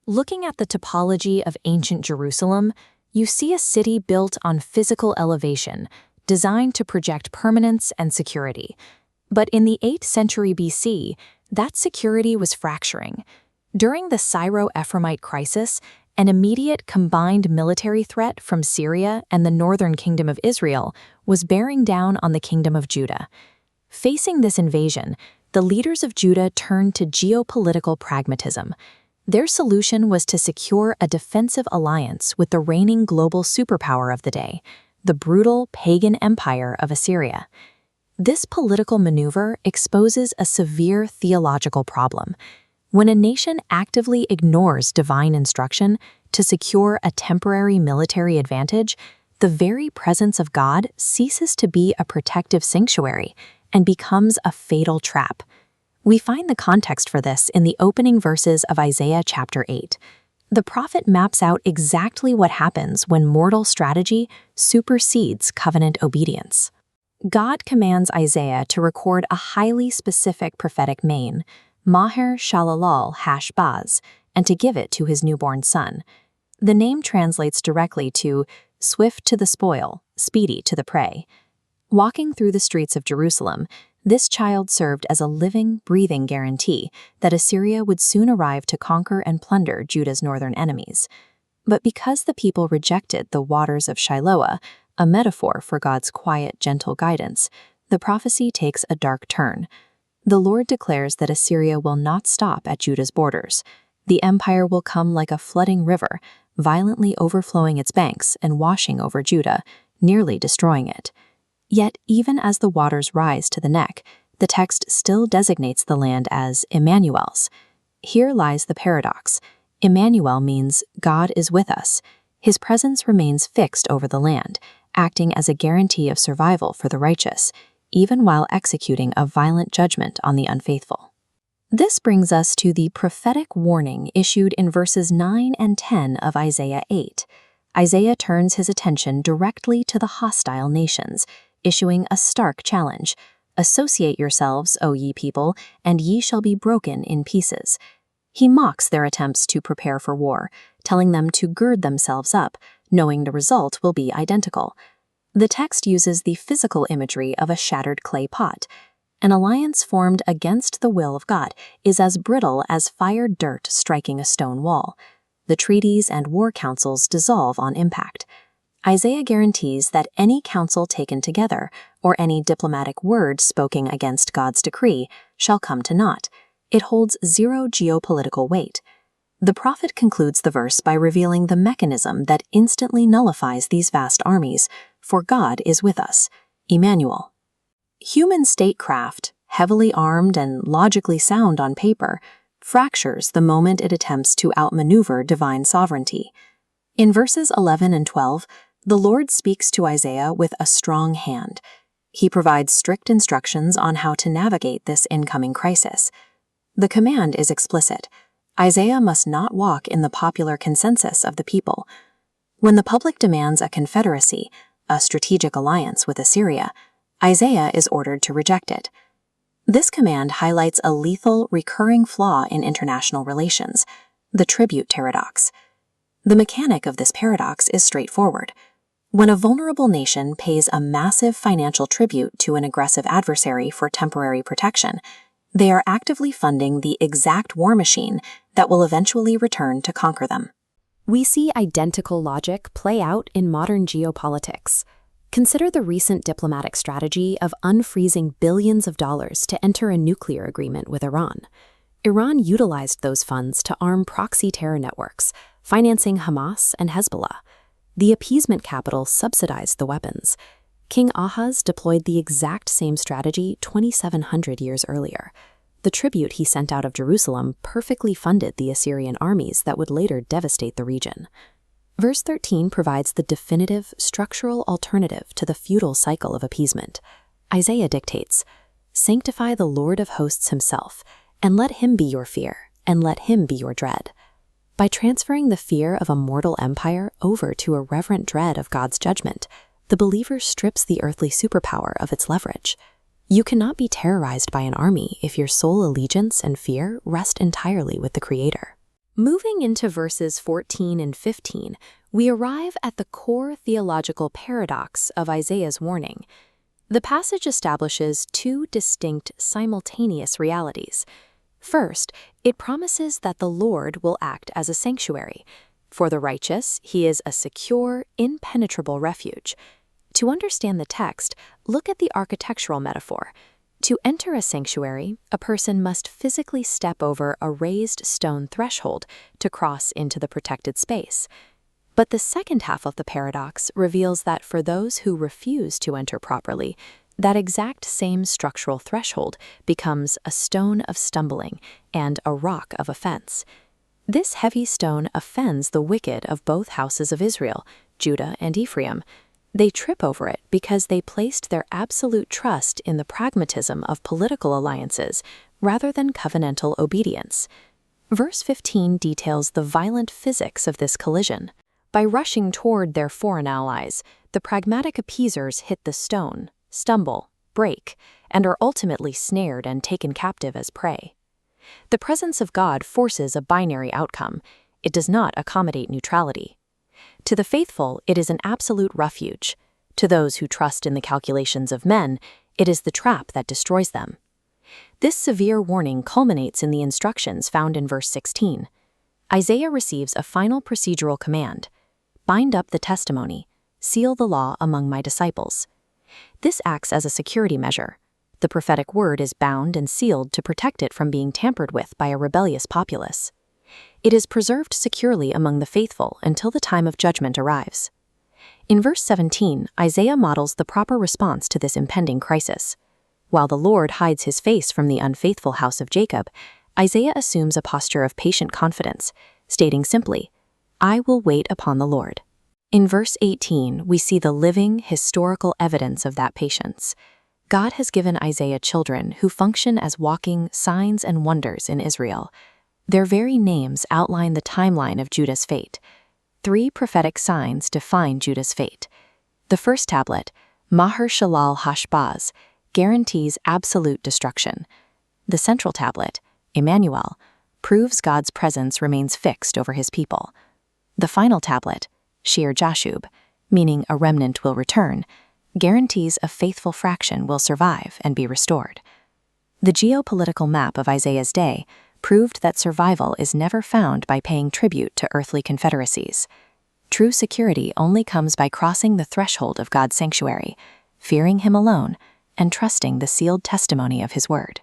Looking at the topology of ancient Jerusalem, you see a city built on physical elevation, designed to project permanence and security. But in the 8th century BC, that security was fracturing. During the Syro-Ephraimite crisis, an immediate combined military threat from Syria and the northern kingdom of Israel was bearing down on the kingdom of Judah. Facing this invasion, the leaders of Judah turned to geopolitical pragmatism. Their solution was to secure a defensive alliance with the reigning global superpower of the day, the brutal pagan empire of Assyria. This political maneuver exposes a severe theological problem. When a nation actively ignores divine instruction to secure a temporary military advantage, the very presence of God ceases to be a protective sanctuary and becomes a fatal trap. We find the context for this in the opening verses of Isaiah chapter 8. The prophet maps out exactly what happens when mortal strategy supersedes covenant obedience. God commands Isaiah to record a highly specific prophetic main, Maher Shalalal Hashbaz, and to give it to his newborn son. The name translates directly to swift to the spoil, speedy to the prey. Walking through the streets of Jerusalem, this child served as a living, breathing guarantee that Assyria would soon arrive to conquer and plunder Judah's northern enemies. But because the people rejected the waters of Shiloah, a metaphor for God's quiet, gentle guidance, the prophecy takes a dark turn. The Lord declares that Assyria will not stop at Judah's borders. The empire will come like a flooding river, violently overflowing its banks and washing over Judah, nearly destroying it. Yet, even as the waters rise to the neck, the text still designates the land as Immanuel's. Here lies the paradox. Immanuel means God is with us. His presence remains fixed over the land, acting as a guarantee of survival for the righteous, even while executing a violent judgment on the unfaithful. This brings us to the prophetic warning issued in verses 9 and 10 of Isaiah 8. Isaiah turns his attention directly to the hostile nations, issuing a stark challenge. Associate yourselves, O ye people, and ye shall be broken in pieces. He mocks their attempts to prepare for war, telling them to gird themselves up, knowing the result will be identical. The text uses the physical imagery of a shattered clay pot. An alliance formed against the will of God is as brittle as fired dirt striking a stone wall. The treaties and war councils dissolve on impact. Isaiah guarantees that any counsel taken together, or any diplomatic word spoken against God's decree, shall come to naught. It holds zero geopolitical weight. The prophet concludes the verse by revealing the mechanism that instantly nullifies these vast armies, for God is with us, Immanuel. Human statecraft, heavily armed and logically sound on paper, fractures the moment it attempts to outmaneuver divine sovereignty. In verses 11 and 12, the Lord speaks to Isaiah with a strong hand. He provides strict instructions on how to navigate this incoming crisis. The command is explicit. Isaiah must not walk in the popular consensus of the people. When the public demands a confederacy, a strategic alliance with Assyria, Isaiah is ordered to reject it. This command highlights a lethal, recurring flaw in international relations, the tribute paradox. The mechanic of this paradox is straightforward. When a vulnerable nation pays a massive financial tribute to an aggressive adversary for temporary protection, they are actively funding the exact war machine that will eventually return to conquer them. We see identical logic play out in modern geopolitics. Consider the recent diplomatic strategy of unfreezing billions of dollars to enter a nuclear agreement with Iran. Iran utilized those funds to arm proxy terror networks, financing Hamas and Hezbollah. The appeasement capital subsidized the weapons. King Ahaz deployed the exact same strategy 2,700 years earlier. The tribute he sent out of Jerusalem perfectly funded the Assyrian armies that would later devastate the region. Verse 13 provides the definitive, structural alternative to the feudal cycle of appeasement. Isaiah dictates, "Sanctify the Lord of hosts himself, and let him be your fear, and let him be your dread." By transferring the fear of a mortal empire over to a reverent dread of God's judgment, the believer strips the earthly superpower of its leverage. You cannot be terrorized by an army if your sole allegiance and fear rest entirely with the Creator. Moving into verses 14 and 15, we arrive at the core theological paradox of Isaiah's warning. The passage establishes two distinct, simultaneous realities. First, it promises that the Lord will act as a sanctuary. For the righteous, he is a secure, impenetrable refuge. To understand the text, look at the architectural metaphor. To enter a sanctuary, a person must physically step over a raised stone threshold to cross into the protected space. But the second half of the paradox reveals that for those who refuse to enter properly, that exact same structural threshold becomes a stone of stumbling and a rock of offense. This heavy stone offends the wicked of both houses of Israel, Judah and Ephraim. They trip over it because they placed their absolute trust in the pragmatism of political alliances rather than covenantal obedience. Verse 15 details the violent physics of this collision. By rushing toward their foreign allies, the pragmatic appeasers hit the stone, stumble, break, and are ultimately snared and taken captive as prey. The presence of God forces a binary outcome. It does not accommodate neutrality. To the faithful, it is an absolute refuge. To those who trust in the calculations of men, it is the trap that destroys them. This severe warning culminates in the instructions found in verse 16. Isaiah receives a final procedural command: bind up the testimony, seal the law among my disciples. This acts as a security measure. The prophetic word is bound and sealed to protect it from being tampered with by a rebellious populace. It is preserved securely among the faithful until the time of judgment arrives. In verse 17, Isaiah models the proper response to this impending crisis. While the Lord hides his face from the unfaithful house of Jacob, Isaiah assumes a posture of patient confidence, stating simply, "I will wait upon the Lord." In verse 18, we see the living, historical evidence of that patience. God has given Isaiah children who function as walking signs and wonders in Israel. Their very names outline the timeline of Judah's fate. 3 prophetic signs define Judah's fate. The first tablet, Maher Shalal Hashbaz, guarantees absolute destruction. The central tablet, Immanuel, proves God's presence remains fixed over his people. The final tablet, Shir Jashub, meaning a remnant will return, guarantees a faithful fraction will survive and be restored. The geopolitical map of Isaiah's day proved that survival is never found by paying tribute to earthly confederacies. True security only comes by crossing the threshold of God's sanctuary, fearing him alone, and trusting the sealed testimony of his word.